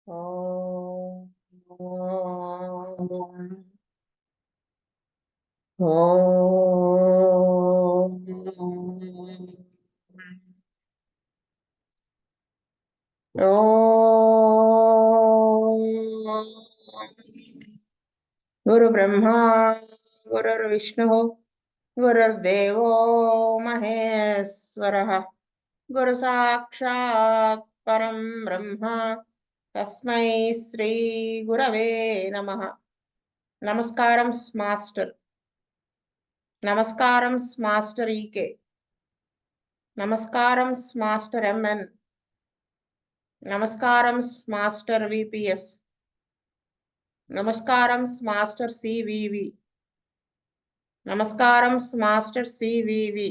ॐ गुरु ब्रह्मा गुरुर्विष्णुः गुरुर्देवो महेश्वरः गुरु साक्षात् परं ब्रह्म तस्मै श्री गुरवे नमः। नमस्कारं मास्टर, नमस्कारं मास्टर ఈకే, నమస్కారం మాస్టర్ ఎంఎన్, నమస్కారం మాస్టర్ విపిఎస్, నమస్కారం మాస్టర్ సివివి, నమస్కారం మాస్టర్ సివివి,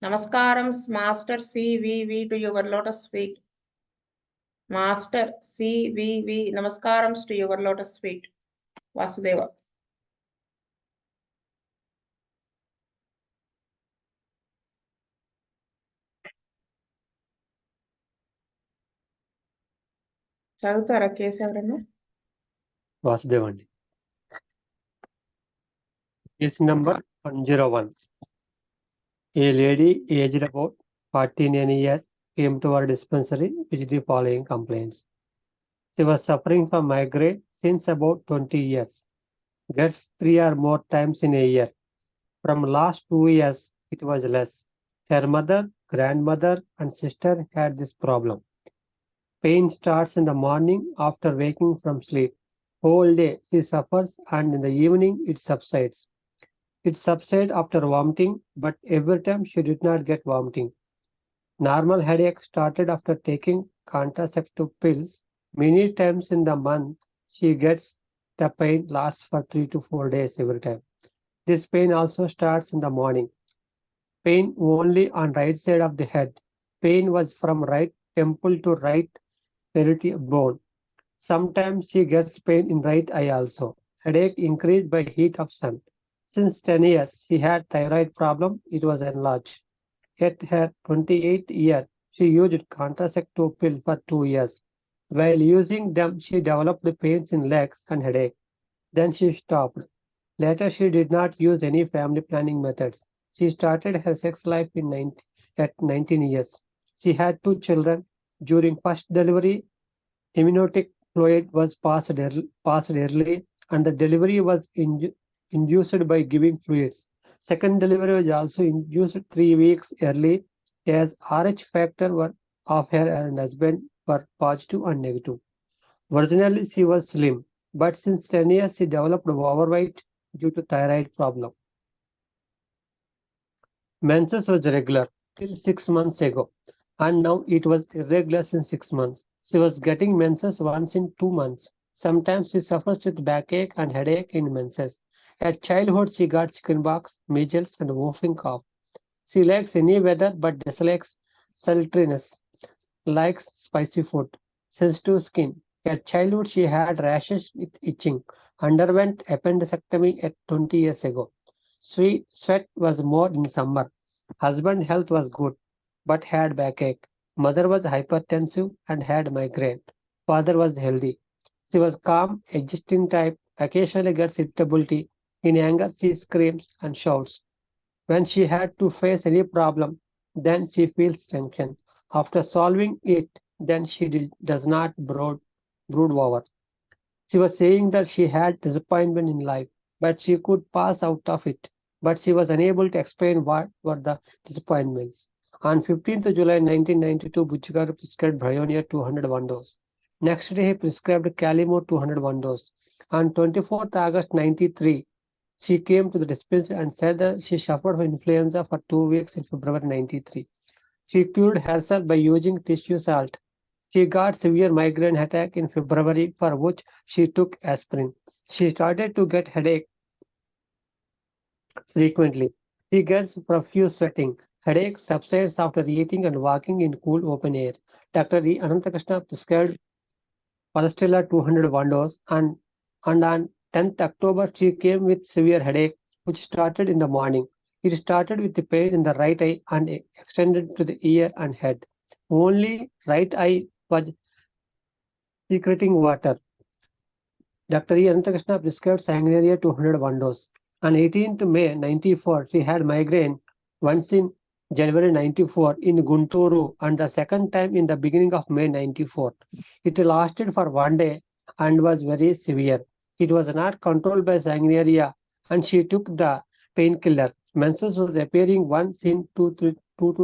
నమస్కారం master CVV to your lotus feet. Master CVV నమస్కారం to your lotus feet. Vasudeva. చదువుతారా కేసు ఎవరన్నా? వాసుదేవ్ అండి. Case number 101. A lady aged about 49 years came to our dispensary with the following complaints. She was suffering from migraine since about 20 years. Gets 3 or more times in a year. From last 2 years, it was less. Her mother, grandmother, and sister had this problem. Pain starts in the morning after waking from sleep. Whole day she suffers, and in the evening it subsides. It subsided after vomiting, but every time she did not get vomiting. Normal headache started after taking contraceptive pills. Many times in the month, she gets the pain lasts for 3 to 4 days every time. This pain also starts in the morning. Pain only on right side of the head. Pain was from right temple to right parietal bone. Sometimes she gets pain in right eye also. Headache increased by heat of sun. Since 10 years, she had thyroid problem. It was enlarged. At her 28th year, she used contraceptive pill for 2 years. While using them, she developed pains in legs and headache. Then she stopped. Later, she did not use any family planning methods. She started her sex life at 19 years. She had 2 children. During first delivery, amniotic fluid was passed early, and the delivery was induced by giving fluids. Second delivery was also induced 3 weeks early, as RH factor of her and husband were positive and negative. Originally, she was slim, but since 10 years, she developed overweight due to thyroid problem. Menses was regular till 6 months ago, and now it was irregular since 6 months. She was getting menses once in 2 months. Sometimes she suffers with backache and headache in menses. At childhood, she got chickenpox, measles, and whooping cough. She likes any weather but dislikes sultriness, likes spicy food, sensitive skin. At childhood, she had rashes with itching, underwent appendectomy at 20 years ago. Sweat was more in summer. Husband health was good, but had backache. Mother was hypertensive and had migraine. Father was healthy. She was calm, adjusting type, occasionally gets irritability. In anger, she screams and shouts. When she had to face any problem, then she feels tension. After solving it, then she does not brood over. She was saying that she had disappointment in life, but she could pass out of it. But she was unable to explain what were the disappointments. On 15th July 1992, Bujjigaru prescribed Bryonia 201 dose. Next day, he prescribed Calimore 201 dose. On 24th August 93, she came to the dispensary and said that she suffered from influenza for 2 weeks in February 93. She cured herself by using tissue salt. She got severe migraine attack in February, for which she took aspirin. She started to get headache frequently. She gets profuse sweating. Headache subsides after eating and walking in cool open air. Dr. E. Anantakrishna prescribed Palestella 201 dose, and on 10th October she came with severe headache, which started in the morning. It started with the pain in the right eye and extended to the ear and head. Only right eye was secreting water. Dr. E. Anantakrishna prescribed Sanguinaria 201 dose. On 18th May 94, she had migraine once in January 94 in Gunturu and the second time in the beginning of May 94. It lasted for 1 day and was very severe. It was not controlled by Sanguinaria and she took the painkiller. Menses was appearing once in 2 to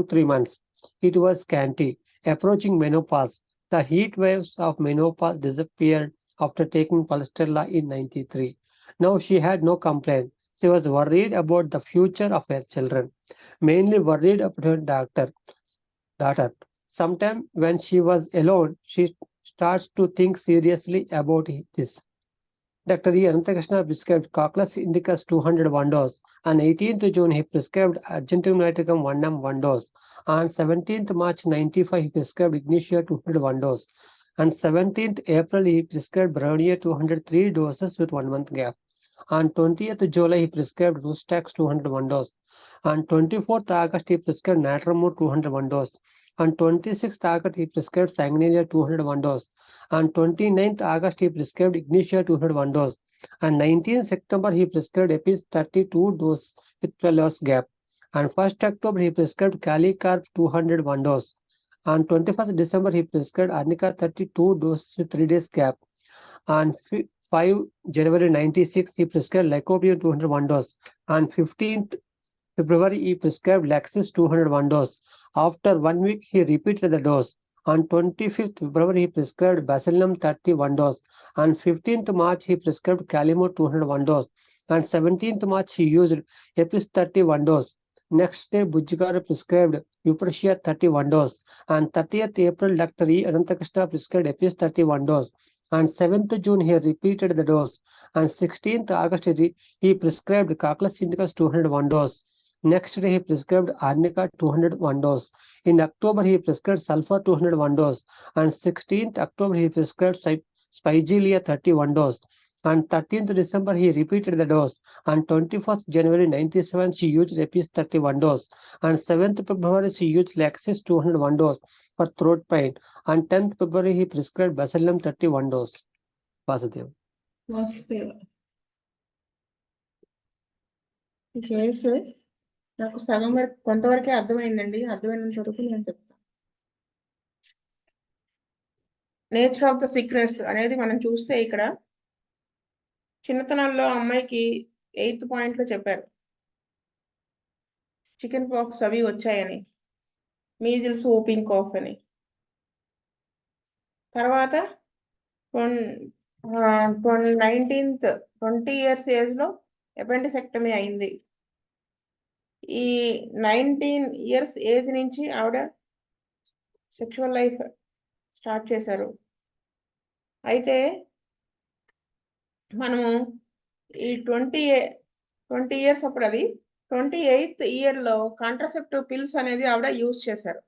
3 months. It was scanty. Approaching menopause, the heat waves of menopause disappeared after taking Palstella in 93. Now she had no complaint. She was worried about the future of her children, mainly worried about her daughter. Sometime when she was alone, she starts to think seriously about this. Dr. E. Anantakrishna prescribed Cochlus indicus 201 dose. On 18th June, he prescribed Argentum nitricum 1 1 dose. On 17th March 95, he prescribed Ignitia 201 dose. On 17th April, he prescribed Brownia 203 doses with 1 month gap. On 20th July, he prescribed Rustax 201 dose. On 24th August, he prescribed Natramur 201 dose. On 26th August, he prescribed Sanguinaria 201 dose. On 29th August, he prescribed Ignitia 201 dose. On 19th September, he prescribed Epis 32 dose with 12 hours gap. On 1st October, he prescribed Calicarb 201 dose. On 21st December, he prescribed Arnica 32 doses with 3 days gap. On 5 January 96, he prescribed Lycopodium 201 dose. On 15th February, he prescribed Laxis 201 dose. After 1 week, he repeated the dose. On 25th February, he prescribed Bacillum 31 dose. On 15th March, he prescribed Calimor 201 dose. On 17th March, he used Epis 31 dose. Next day, Bujikara prescribed Euprasia 31 dose. On 30th April, Dr. E. Anantakrishna prescribed Epis 31 dose. On 7th June, he repeated the dose. On 16th August, he prescribed Cochlus indicus 201 dose. Next day, he prescribed Arnica 201 dose. In October, he prescribed Sulfur 201 dose. On 16th October, he prescribed Spigelia 31 dose. On 13th December, he repeated the dose. On 21st January 97, she used Epis 31 dose. On 7th February, she used Laxis 201 dose for throat pain. On 10th February, he prescribed Bacillum 31 dose. Vasudev. Case నాకు సగం వరకు కొంతవరకే అర్థమైందండి. అర్థమైనంత వరకు నేను చెప్తాను. Nature of the sickness అనేది మనం చూస్తే ఇక్కడ చిన్నతనంలో అమ్మాయికి 8th పాయింట్ లో చెప్పారు చికెన్ పాక్స్ అవి వచ్చాయని, మీజిల్స్, ఓపింగ్ కాఫ్ అని. తర్వాత 20 years ఏజ్ లో ఎపెండిసెక్టమీ అయింది. ఈ 19 years ఏజ్ నుంచి ఆవిడ సెక్షువల్ లైఫ్ స్టార్ట్ చేశారు. అయితే మనము ఈ 20 years అప్పుడు అది 28th year లో కాంట్రాసెప్టివ్ పిల్స్ అనేది ఆవిడ యూజ్ చేశారు.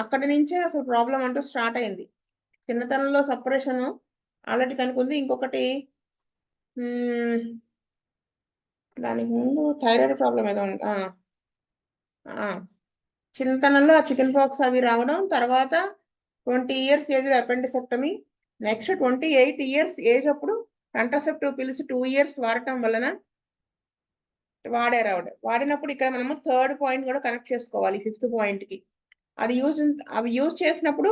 అక్కడి నుంచే అసలు ప్రాబ్లం అంటూ స్టార్ట్ అయింది. చిన్నతనంలో సపరేషన్ ఆల్రెడీ తనకు ఉంది. ఇంకొకటి దానికి ముందు థైరాయిడ్ ప్రాబ్లం ఏదో ఉంది. చిన్నతనంలో ఆ చికెన్ పాక్స్ అవి రావడం, తర్వాత 20 years ఏజ్ లో అపెండిసెక్టమీ, నెక్స్ట్ 28 years ఏజ్ అప్పుడు కాంట్రాసెప్టివ్ పిల్స్ 2 years వాడటం వలన వాడారు ఆవిడ. వాడినప్పుడు ఇక్కడ మనము 3rd పాయింట్ కూడా కనెక్ట్ చేసుకోవాలి 5th పాయింట్ కి. అవి యూజ్ చేసినప్పుడు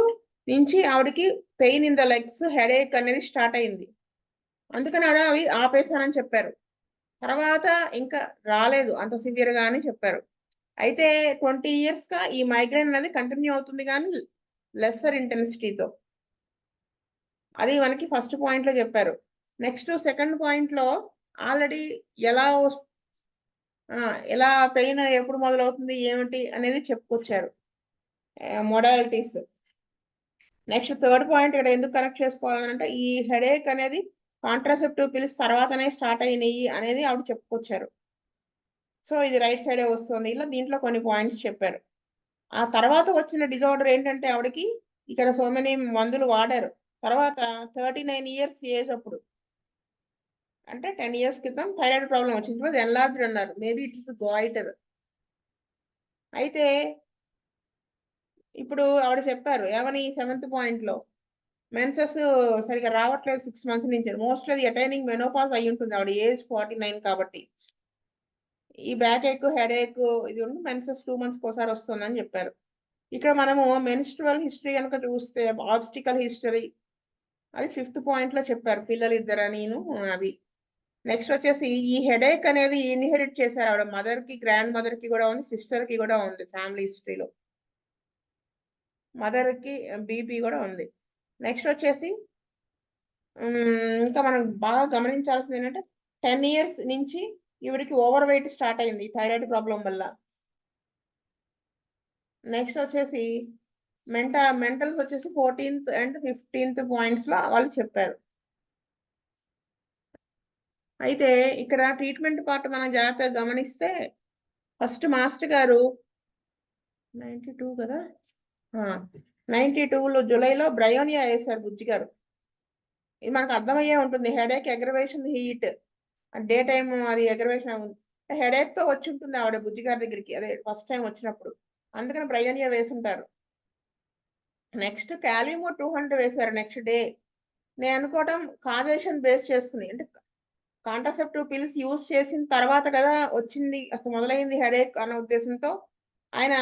నుంచి ఆవిడకి pain in the legs, headache అనేది స్టార్ట్ అయింది. అందుకని ఆవిడ అవి ఆపేశానని చెప్పారు. తర్వాత ఇంకా రాలేదు అంత సివియర్ గా అని చెప్పారు. అయితే 20 years గా ఈ మైగ్రేన్ అనేది కంటిన్యూ అవుతుంది కానీ లెస్సర్ ఇంటెన్సిటీతో. అది మనకి ఫస్ట్ పాయింట్ లో చెప్పారు. నెక్స్ట్ 2nd పాయింట్ లో ఆల్రెడీ ఎలా పెయిన్ ఎప్పుడు మొదలవుతుంది ఏమిటి అనేది చెప్పుకొచ్చారు, మోడాలిటీస్. నెక్స్ట్ 3rd పాయింట్ ఇక్కడ ఎందుకు కనెక్ట్ చేసుకోవాలంటే ఈ హెడేక్ అనేది కాంట్రాసెప్టివ్ పిల్స్ తర్వాతనే స్టార్ట్ అయినాయి అనేది ఆవిడ చెప్పుకొచ్చారు. సో ఇది రైట్ సైడే వస్తుంది. ఇలా దీంట్లో కొన్ని పాయింట్స్ చెప్పారు. ఆ తర్వాత వచ్చిన డిజార్డర్ ఏంటంటే ఆవిడకి ఇక్కడ సో మెనీ మందులు వాడారు. తర్వాత 39 years ఏజ్ అప్పుడు, అంటే 10 years క్రితం థైరాయిడ్ ప్రాబ్లం వచ్చింది. ఇట్ వాజ్ ఎన్లార్జ్డ్ అన్నారు. Maybe it is goitre. అయితే ఇప్పుడు ఆవిడ చెప్పారు ఏమని 7th పాయింట్ లో మెన్సెస్ సరిగా రావట్లేదు 6 మంత్స్ నుంచి. మోస్ట్లీ అది అటైనింగ్ మెనోపాజ్ అయి ఉంటుంది. ఆవిడ ఏజ్ 49 కాబట్టి. ఈ బ్యాక్ ఏక్, హెడ్ ఏక్ ఇది ఉండి మెన్సెస్ 2 మంత్స్కి ఒకసారి వస్తుందని చెప్పారు. ఇక్కడ మనము మెన్స్ట్రువల్ హిస్టరీ కనుక చూస్తే ఆబ్స్టికల్ హిస్టరీ అది 5th పాయింట్లో చెప్పారు. పిల్లలు ఇద్దరనీను అవి. నెక్స్ట్ వచ్చేసి ఈ హెడేక్ అనేది ఇన్హెరిట్ చేశారు ఆవిడ మదర్కి, గ్రాండ్ మదర్కి కూడా ఉంది, సిస్టర్కి కూడా ఉంది ఫ్యామిలీ హిస్టరీలో. మదర్కి బీపీ కూడా ఉంది. నెక్స్ట్ వచ్చేసి ఇంకా మనం బాగా గమనించాల్సింది ఏంటంటే 10 years నుంచి ఈవిడికి ఓవర్ వెయిట్ స్టార్ట్ అయింది థైరాయిడ్ ప్రాబ్లం వల్ల. నెక్స్ట్ వచ్చేసి మెంటల్స్ వచ్చేసి 14th and 15th పాయింట్స్లో వాళ్ళు చెప్పారు. అయితే ఇక్కడ ట్రీట్మెంట్ పార్ట్ మనం జాగ్రత్తగా గమనిస్తే ఫస్ట్ మాస్టర్ గారు 92 కదా 92లో జూలైలో బ్రయోనియా వేశారు బుజ్జి గారు. ఇది మనకు అర్థమయ్యే ఉంటుంది. Headache, aggravation, heat, day time అది అగ్రవేషన్ హెడేక్ తో వచ్చి ఉంటుంది ఆవిడ బుజ్జి గారి దగ్గరికి, అదే ఫస్ట్ టైం వచ్చినప్పుడు. అందుకని బ్రయోనియా వేసుంటారు. నెక్స్ట్ క్యాలిమో 200 వేశారు నెక్స్ట్ డే. నేను అనుకోవటం కాజేషన్ బేస్ చేసుకుని, అంటే కాంట్రాసెప్టివ్ పిల్స్ యూజ్ చేసిన తర్వాత కదా వచ్చింది, అసలు మొదలైంది హెడేక్ అన్న ఉద్దేశంతో ఆయన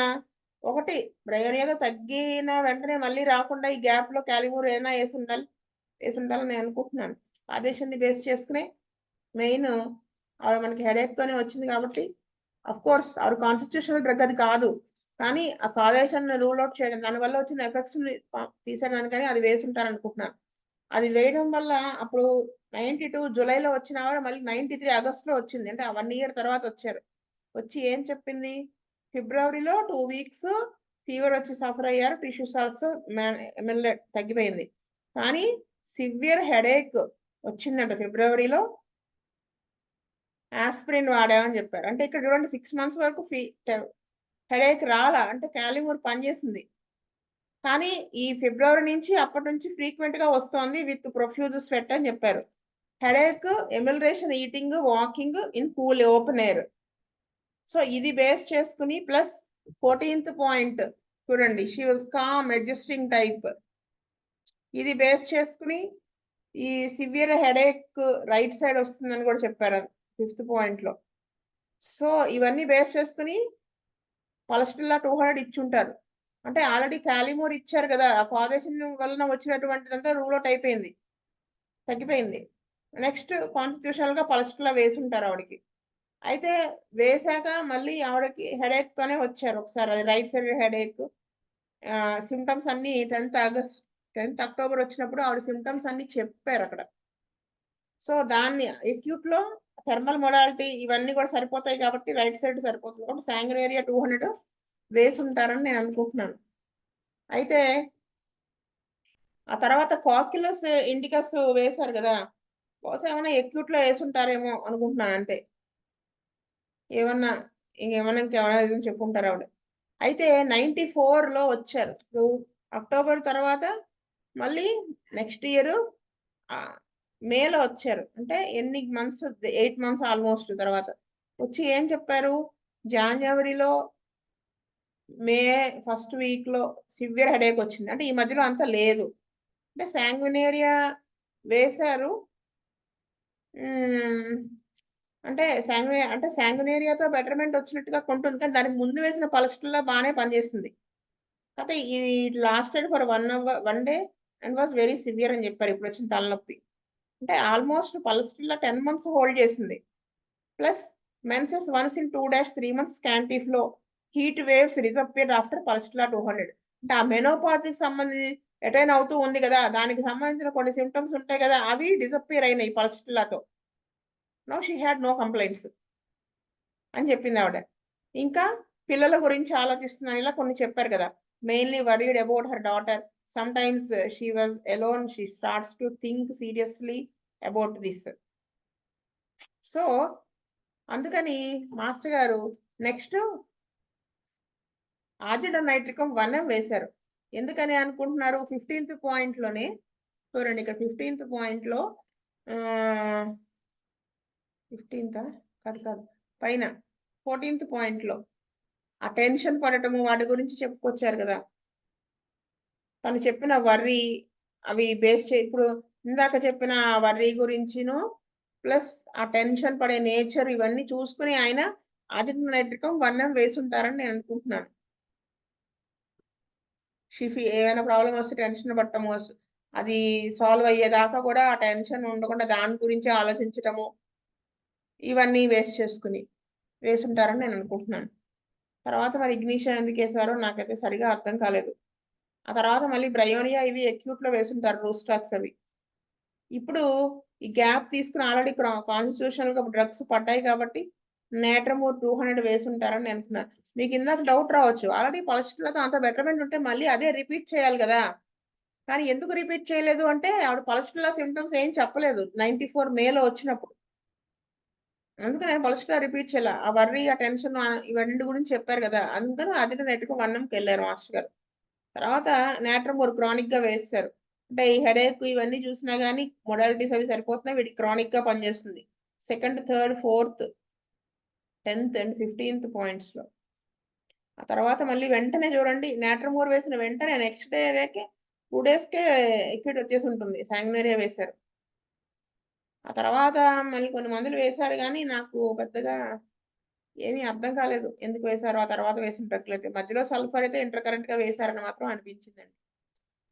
ఒకటి బ్రయోనియాతో తగ్గిన వెంటనే మళ్ళీ రాకుండా ఈ గ్యాప్ లో క్యాలిమోర్ ఏదైనా వేసి ఉండాలని నేను అనుకుంటున్నాను. కాజేషన్ని బేస్ చేసుకుని మెయిన్ ఆవిడ మనకి హెడేక్ తోనే వచ్చింది కాబట్టి అఫ్ కోర్స్ ఆవిడ కాన్స్టిట్యూషనల్ డ్రగ్ అది కాదు, కానీ ఆ కాజేషన్ రూల్ అవుట్ చేయడం దానివల్ల వచ్చిన ఎఫెక్ట్స్ ని తీసేయడానికి కానీ అది వేసి ఉంటారు అనుకుంటున్నాను. అది వేయడం వల్ల అప్పుడు 92 జూలైలో వచ్చిన ఆవిడ మళ్ళీ 93 ఆగస్టులో వచ్చింది, అంటే 1 year తర్వాత వచ్చారు. వచ్చి ఏం చెప్పింది, ఫిబ్రవరిలో 2 weeks ఫీవర్ వచ్చి సఫర్ అయ్యారు, టిష్యూస్ ఆల్సో ఎమ్మెల్యే తగ్గిపోయింది, కానీ సివియర్ హెడేక్ వచ్చిందంట ఫిబ్రవరిలో. ఆస్పిరిన్ వాడామని చెప్పారు. అంటే ఇక్కడ చూడండి 6 months వరకు హెడేక్ రాలా, అంటే క్యాలిమోర్ పనిచేసింది. కానీ ఈ ఫిబ్రవరి నుంచి అప్పటి నుంచి ఫ్రీక్వెంట్ గా వస్తోంది విత్ ప్రొఫ్యూజ్ స్వెట్ అని చెప్పారు. Headache, amelioration, eating, walking in cool open air. So ఇది బేస్ చేసుకుని ప్లస్ 14th పాయింట్ చూడండి, she was calm adjusting type. ఇది బేస్ చేసుకుని ఈ సివియర్ హెడేక్ రైట్ సైడ్ వస్తుందని కూడా చెప్పారు 5th పాయింట్లో. సో ఇవన్నీ బేస్ చేసుకుని పలస్టిల్లా 200 ఇచ్చుంటారు. అంటే ఆల్రెడీ క్యాలిమోర్ ఇచ్చారు కదా, ఆ కాజేషన్ వలన వచ్చినటువంటిదంతా రూల్ అవుట్ అయిపోయింది, తగ్గిపోయింది. నెక్స్ట్ కాన్స్టిట్యూషనల్ గా పలస్టిల్లా వేసి ఉంటారు ఆవిడకి. అయితే వేసాక మళ్ళీ ఆవిడకి హెడేక్ తోనే వచ్చారు ఒకసారి, అది రైట్ సైడ్ హెడేక్. సిమ్టమ్స్ అన్ని 10th అక్టోబర్ వచ్చినప్పుడు ఆవిడ సిమ్టమ్స్ అన్ని చెప్పారు అక్కడ. సో దాన్ని అక్యూట్ లో థర్మల్ మొడాలిటీ ఇవన్నీ కూడా సరిపోతాయి కాబట్టి రైట్ సైడ్ సరిపోతుంది కాబట్టి శాంగునేరియా 200 వేసి ఉంటారని నేను అనుకుంటున్నాను. అయితే ఆ తర్వాత కాక్యులస్ ఇండికస్ వేశారు కదా, బహుశా ఏమైనా అక్యూట్ లో వేసి ఉంటారేమో అనుకుంటున్నాను అంతే. ఏమన్నా ఇంకేమైనా చెప్పుంటారు ఆవిడ. అయితే 94లో వచ్చారు అక్టోబర్ తర్వాత, మళ్ళీ నెక్స్ట్ ఇయర్ మేలో వచ్చారు. అంటే ఎన్ని మంత్స్, 8 months ఆల్మోస్ట్ తర్వాత వచ్చి ఏం చెప్పారు, జనవరిలో మే ఫస్ట్ వీక్ లో సివియర్ హెడేక్ వచ్చింది, అంటే ఈ మధ్యలో అంతా లేదు, అంటే శాంగునేరియా వేశారు. అంటే శాంగునేరియాతో బెటర్మెంట్ వచ్చినట్టుగా కొంటుంది, కానీ దానికి ముందు వేసిన పలస్టిల్లా బాగానే పనిచేస్తుంది. అయితే ఇది lasted for 1 day and was very severe అని చెప్పారు ఇప్పుడు వచ్చిన తలనొప్పి. అంటే ఆల్మోస్ట్ పలస్టిల్లా 10 months హోల్డ్ చేసింది. Plus menses once in 2-3 months scanty flow, heat waves disappeared after pulsatilla 200. అంటే ఆ మెనోపాజ్కి సంబంధించి అటైన్ అవుతూ ఉంది కదా, దానికి సంబంధించిన కొన్ని సిమ్టమ్స్ ఉంటాయి కదా, అవి డిసపియర్ అయినాయి పలస్టిల్లాతో. Now she had no complaints అని చెప్పింది ఆవిడ. ఇంకా పిల్లల గురించి ఆలోచిస్తున్నాను ఇలా కొన్ని చెప్పారు కదా, mainly worried about her daughter, some times she was alone, she starts to think seriously about this. So అందుకని మాస్టర్ గారు నెక్స్ట్ ఆర్జిడన్ నైట్రికం 1M వేశారు. ఎందుకని అనుకుంటున్నారు, 15th పాయింట్లోనే చూడండి, ఇక్కడ 15th పాయింట్లో 15th కాదు పైన 14th పాయింట్లో ఆ టెన్షన్ పడటము వాటి గురించి చెప్పుకొచ్చారు కదా. తను చెప్పిన వర్రీ, అవి ఇప్పుడు ఇందాక చెప్పిన వర్రీ గురించిను ప్లస్ ఆ టెన్షన్ పడే నేచర్ ఇవన్నీ చూసుకుని ఆయన అజిటోనైట్రికం 1M వేసుంటారని నేను అనుకుంటున్నాను. షిఫీ ఏమైనా ప్రాబ్లం వస్తే టెన్షన్ పట్టము, అది సాల్వ్ అయ్యేదాకా కూడా ఆ టెన్షన్ ఉండకుండా దాని గురించి ఆలోచించటము ఇవన్నీ వేసుంటారని నేను అనుకుంటున్నాను. తర్వాత మరి ఇగ్నిషన్ ఎందుకు వేసారో నాకైతే సరిగా అర్థం కాలేదు. ఆ తర్వాత మళ్ళీ బ్రయోనియా ఇవి acute లో వేసుంటారు రూస్టాక్స్ అవి. ఇప్పుడు ఈ గ్యాప్ తీసుకుని ఆల్రెడీ కాన్స్టిట్యూషనల్ గా డ్రగ్స్ పడ్డాయి కాబట్టి నేట్రమోర్ 200 వేసుంటారని నేను అనుకున్నాను. మీకు ఇందాక డౌట్ రావచ్చు, ఆల్రెడీ పల్స్ట్రాతో అంత బెటర్మెంట్ ఉంటే మళ్ళీ అదే రిపీట్ చేయాలి కదా, కానీ ఎందుకు రిపీట్ చేయలేదు అంటే ఆవిడ పల్స్ట్రా సిమ్టమ్స్ ఏం చెప్పలేదు 94 మేలో వచ్చినప్పుడు. అందుకని నేను పల్స్ట్రా రిపీట్ చేయాల. ఆ వర్రీ, ఆ టెన్షన్ ఇవన్నీ గురించి చెప్పారు కదా, అందుకని అజిటోనైట్రిక్ 1Mకి వెళ్ళారు మాస్టర్ గారు. తర్వాత నేట్రమోర్ క్రానిక్ గా వేస్తారు. అంటే ఈ హెడేక్ ఇవన్నీ చూసినా కానీ మొడాలిటీస్ అవి సరిపోతున్నాయి, వీటికి క్రానిక్ గా పనిచేస్తుంది. 2nd, 3rd, 4th, 10th and 15th points లో. ఆ తర్వాత మళ్ళీ వెంటనే చూడండి, నేట్రమోర్ వేసిన వెంటనే నెక్స్ట్ డేకే 2 డేస్కే ఎక్విట్ వచ్చేసి ఉంటుంది, సాంగ్నోరియా వేశారు. ఆ తర్వాత మళ్ళీ కొన్ని మందులు వేశారు కానీ నాకు పెద్దగా ఏమీ అర్థం కాలేదు ఎందుకు వేశారో. ఆ తర్వాత వేసిన డ్రగ్లయితే మధ్యలో సల్ఫర్ అయితే ఇంటర్ కరెంట్ గా వేశారని మాత్రం అనిపించిందండి.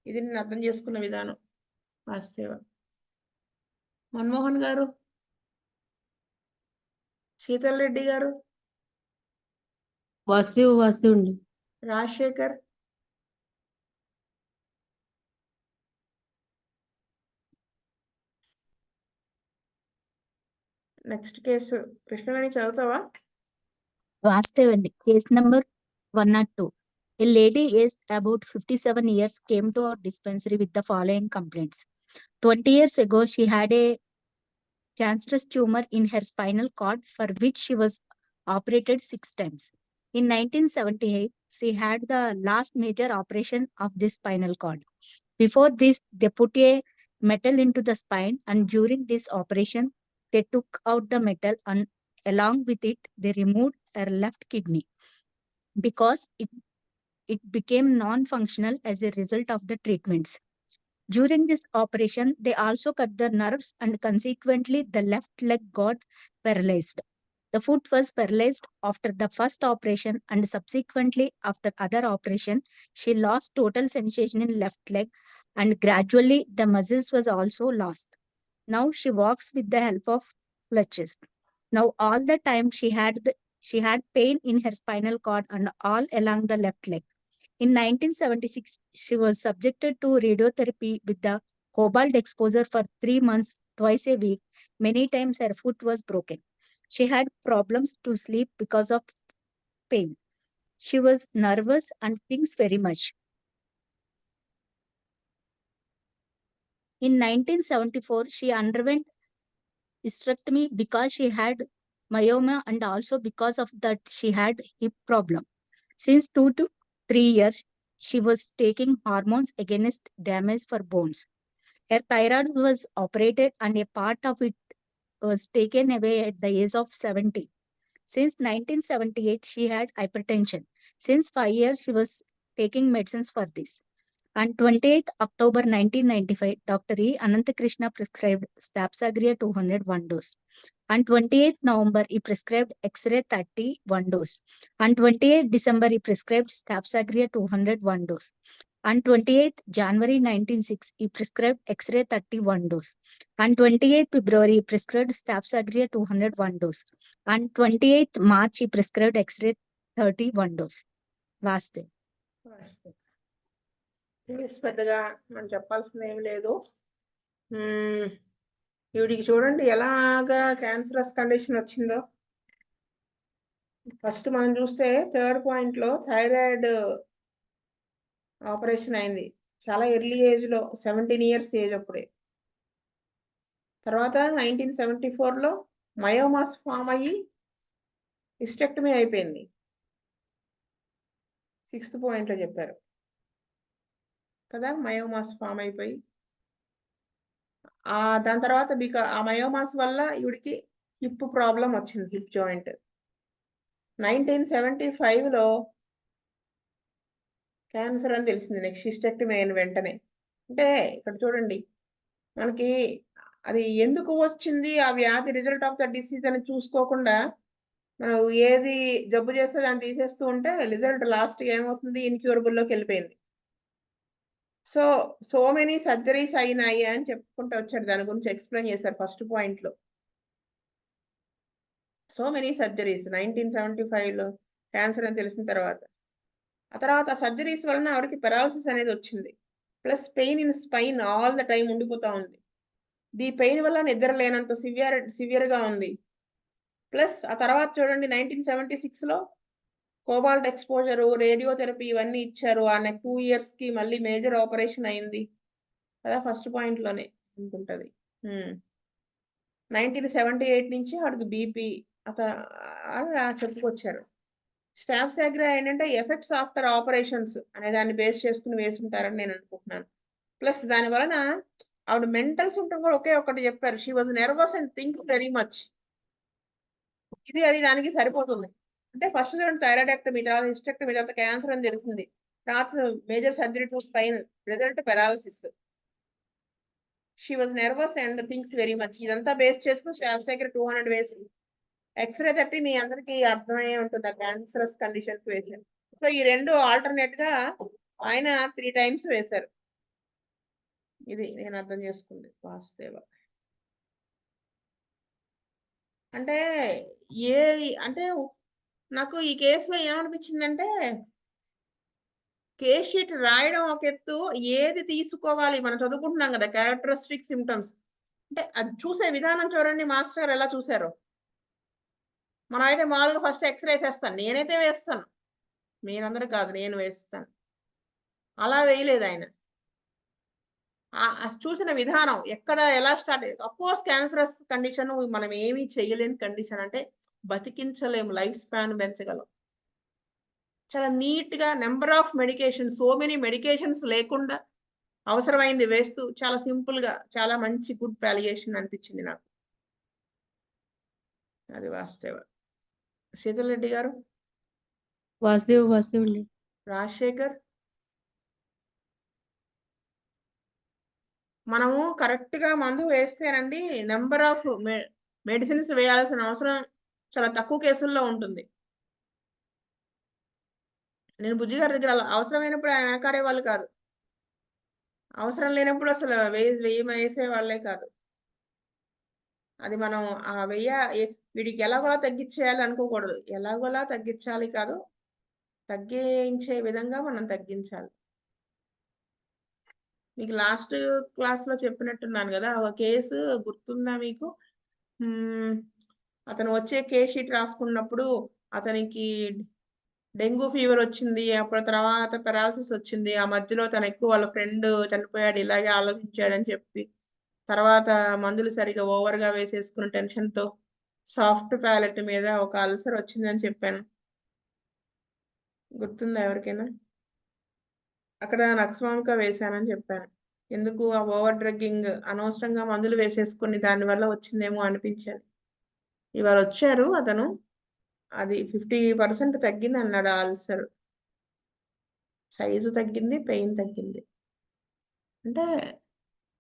ఇది నేను అర్థం చేసుకున్న విధానం. వాస్తవ మన్మోహన్ గారు, శీతల్ రెడ్డి గారు, వాస్తవండి. రాజశేఖర్, నెక్స్ట్ కేసు కృష్ణవేణి చదువుతావా? వాస్తవండి. Case number 102. A lady aged about 57 years came to our dispensary with the following complaints. 20 years ago, she had a cancerous tumor in her spinal cord for which she was operated 6 times. In 1978, she had the last major operation of this spinal cord. Before this, they put a metal into the spine, and during this operation, they took out the metal, and along with it, they removed her left kidney because it became non-functional as a result of the treatments. During this operation, they also cut the nerves, and consequently, the left leg got paralyzed. The foot was paralyzed after the first operation, and subsequently, after other operation, she lost total sensation in left leg, and gradually the muscles was also lost. Now she walks with the help of crutches. Now all the time she had pain in her spinal cord and all along the left leg. In 1976, she was subjected to radiotherapy with the cobalt exposure for 3 months, twice a week. Many times her foot was broken. She had problems to sleep because of pain. She was nervous and thinks very much. In 1974, she underwent hysterectomy because she had myoma, and also because of that she had hip problem. Since 2 to 3 years, she was taking hormones against damage for bones. Her thyroid was operated and a part of it was taken away at the age of 70. Since 1978, she had hypertension. Since 5 years, she was taking medicines for this. On 28th October 1995, Dr. E. Ananthakrishna prescribed Stapsagria 201 dose. On 28th November, he prescribed X-ray 31 dose. On 28th December, he prescribed Stapsagria 201 dose. On 28th January 1996, he prescribed X-ray 31 dose. On 28th February, he prescribed Stapsagria 201 dose. On 28th March, he prescribed X-ray 31 dose. Vaste. పెద్దగా మనం చెప్పాల్సింది ఏమి లేదు. వీడికి చూడండి ఎలాగా cancerous condition వచ్చిందో. First మనం చూస్తే 3rd పాయింట్ లో థైరాయిడ్ ఆపరేషన్ అయింది చాలా ఎర్లీ ఏజ్ లో, 17 years ఏజ్ అప్పుడే. తర్వాత 1974 లో మయోమాస్ ఫామ్ అయ్యి హిస్టెక్టమీ అయిపోయింది. 6th పాయింట్ లో చెప్పారు కదా, మయోమాస్ ఫామ్ అయిపోయి దాని తర్వాత ఆ మయోమాస్ వల్ల ఈవిడికి హిప్ ప్రాబ్లం వచ్చింది, హిప్ జాయింట్. 1975 లో క్యాన్సర్ అని తెలిసింది నెక్స్ట్ హిస్టెక్టమీ అయిన వెంటనే. అంటే ఇక్కడ చూడండి, మనకి అది ఎందుకు వచ్చింది ఆ వ్యాధి, రిజల్ట్ ఆఫ్ ద డిసీజ్ అని చూసుకోకుండా మనం ఏది జబ్బు చేస్తే దాన్ని తీసేస్తూ ఉంటే రిజల్ట్ లాస్ట్ ఏమవుతుంది, ఇన్క్యూరబుల్ లోకి వెళ్ళిపోయింది. సో మెనీ సర్జరీస్ అయినాయి అని చెప్పుకుంటూ వచ్చారు, దాని గురించి ఎక్స్ప్లెయిన్ చేశారు ఫస్ట్ పాయింట్ లో. సో మెనీ సర్జరీస్ 1975లో క్యాన్సర్ అని తెలిసిన తర్వాత, ఆ తర్వాత సర్జరీస్ వలన ఆవిడకి పెరాలసిస్ అనేది వచ్చింది. Plus pain in spine all the time ఉండిపోతా ఉంది. ఈ పెయిన్ వల్ల నిద్ర లేనంత సివియర్ గా ఉంది. ప్లస్ ఆ తర్వాత చూడండి 1976లో కోబాల్ట్ ఎక్స్పోజర్, రేడియోథెరపీ ఇవన్నీ ఇచ్చారు. ఆ 2 years కి మళ్ళీ మేజర్ ఆపరేషన్ అయింది కదా, ఫస్ట్ పాయింట్ లోనే అనుకుంటది. 1978 నుంచి ఆవిడకి బీపీ అలా చెప్పుకొచ్చారు. స్టాఫ్ సాగ్రా ఏంటంటే ఎఫెక్ట్స్ ఆఫ్టర్ ఆపరేషన్స్ అనే దాన్ని బేస్ చేసుకుని వేసుకుంటారని నేను అనుకుంటున్నాను. ప్లస్ దాని వలన ఆవిడ మెంటల్ సిమ్టమ్ కూడా ఒకే ఒకటి చెప్పారు, she was nervous and thinks very much. అది దానికి సరిపోతుంది. అంటే ఫస్ట్ చూడండి థైరాయిడెక్టమీ, తర్వాత హిస్టెక్టమీ, తర్వాత క్యాన్సర్ అని తెలిసింది, తర్వాత major surgery to spine, result paralysis. She was nervous and thinks very much. ఇదంతా బేస్ చేసుకుని స్టాఫ్ సాగ్రా 200 వేసి ఎక్స్రే తట్టి మీ అందరికి అర్థమయ్యే ఉంటుంది ఆ క్యాన్సరస్ కండిషన్ పేషెంట్. సో ఈ రెండు ఆల్టర్నేట్ గా ఆయన 3 times వేశారు. ఇది నేను అర్థం చేసుకుంది వాసుదేవ. అంటే అంటే నాకు ఈ కేసులో ఏమనిపించిందంటే, కేస్ షీట్ రాయడం ఒక ఎత్తు, ఏది తీసుకోవాలి మనం చదువుకుంటున్నాం కదా క్యారెక్టరిస్టిక్ సిమ్టమ్స్, అంటే అది చూసే విధానం చూడండి మాస్టర్ ఎలా చూసారో. మనం అయితే మామూలుగా ఫస్ట్ ఎక్స్రే వేసేస్తాను, నేనైతే వేస్తాను, మీరందరూ కాదు, నేను వేస్తాను. అలా వేయలేదు ఆయన. చూసిన విధానం ఎక్కడ ఎలా start, of course cancerous condition మనం ఏమీ చేయలేని కండిషన్, అంటే బతికించలేము, లైఫ్ స్పాన్ పెంచగలం. చాలా నీట్ గా number of medication, so many medications లేకుండా అవసరమైంది వేస్తూ చాలా సింపుల్ గా చాలా మంచి గుడ్ పాలియేషన్ అనిపించింది నాకు. అది వాస్తవ. శీతల్ రెడ్డి గారు, వాసుదేవ్ అండి. రాజశేఖర్, మనము కరెక్ట్ గా మందు వేస్తేనండి నెంబర్ ఆఫ్ మెడిసిన్స్ వేయాల్సిన అవసరం చాలా తక్కువ కేసుల్లో ఉంటుంది. నేను బుజ్జి గారి దగ్గర అవసరమైనప్పుడు ఆయన వెనకాడే వాళ్ళు కాదు, అవసరం లేనప్పుడు అసలు వేసే వాళ్ళే కాదు. అది మనం వీడికి ఎలాగోలా తగ్గించేయాలి అనుకోకూడదు, ఎలాగోలా తగ్గించాలి కాదు, తగ్గించే విధంగా మనం తగ్గించాలి. మీకు లాస్ట్ క్లాస్ లో చెప్పినట్టున్నాను కదా, ఒక కేసు గుర్తుందా మీకు? అతను వచ్చే కేస్ షీట్ రాసుకున్నప్పుడు అతనికి డెంగ్యూ ఫీవర్ వచ్చింది, అప్పుడు తర్వాత పెరాలసిస్ వచ్చింది, ఆ మధ్యలో తను ఎక్కువ వాళ్ళ ఫ్రెండ్ చనిపోయాడు ఇలాగే ఆలోచించాడని చెప్పి, తర్వాత మందులు సరిగా ఓవర్గా వేసేసుకున్న టెన్షన్తో సాఫ్ట్ ప్యాలెట్ మీద ఒక అల్సర్ వచ్చిందని చెప్పాను, గుర్తుందా ఎవరికైనా? అక్కడ నక్సమామిక వేశానని చెప్పాను. ఎందుకు ఆ ఓవర్ డ్రగ్గింగ్, అనవసరంగా మందులు వేసేసుకుని దానివల్ల వచ్చిందేమో అనిపించాను. ఇవాళ వచ్చారు అతను, అది 50% తగ్గింది అన్నాడు ఆ అల్సర్, సైజు తగ్గింది, పెయిన్ తగ్గింది. అంటే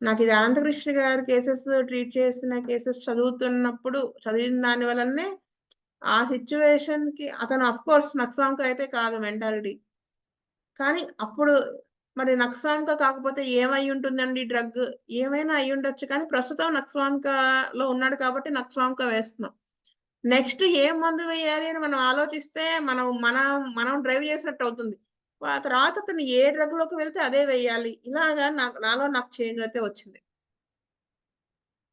నాకు ఇది అనంతకృష్ణ గారి కేసెస్ ట్రీట్ చేసిన కేసెస్ చదివిన దాని వల్లనే ఆ సిచ్యువేషన్ కి అతను అఫ్ కోర్స్ నక్సమామిక అయితే కాదు మెంటాలిటీ, కానీ అప్పుడు మరి నక్సమామిక కాకపోతే ఏమై ఉంటుందండి, డ్రగ్ ఏమైనా అయి ఉండొచ్చు, కానీ ప్రస్తుతం నక్సమామికలో ఉన్నాడు కాబట్టి నక్సమామిక వేస్తున్నాం. నెక్స్ట్ ఏం మందు వేయాలి అని మనం ఆలోచిస్తే మనం డ్రైవ్ చేసినట్టు అవుతుంది. ఆ తర్వాత అతను ఏ డ్రగ్ లోకి వెళ్తే అదే వేయాలి. ఇలాగా నాలో నాకు చేంజ్ అయితే వచ్చింది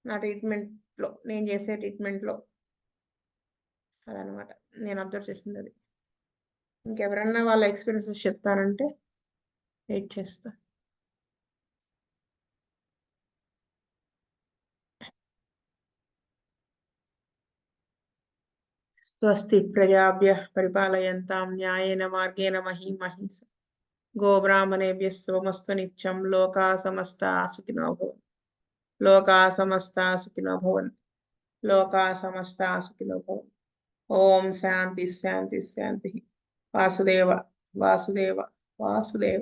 నా ట్రీట్మెంట్ లో, నేను చేసే ట్రీట్మెంట్ లో. అదనమాట నేను అబ్జర్వ్ చేసింది అది. ఇంకెవరన్నా వాళ్ళ ఎక్స్పీరియన్సెస్ చెప్తారంటే వెయిట్ చేస్తా. స్వస్తి ప్రజాభ్యః పరిపాలయంతాం న్యాయేన మార్గేణ మహీం మహీషా. గోబ్రాహ్మణేభ్యः శుభమస్తు నిత్యం. లోకా సమస్తా సుఖినో భవంతు. లోకా సమస్తా సుఖినో భవంతు. లోకా సమస్తా సుఖినో భవంతు. ఓం శాంతి శాంతి శాంతి. వాసుదేవ వాసుదేవ వాసుదేవ.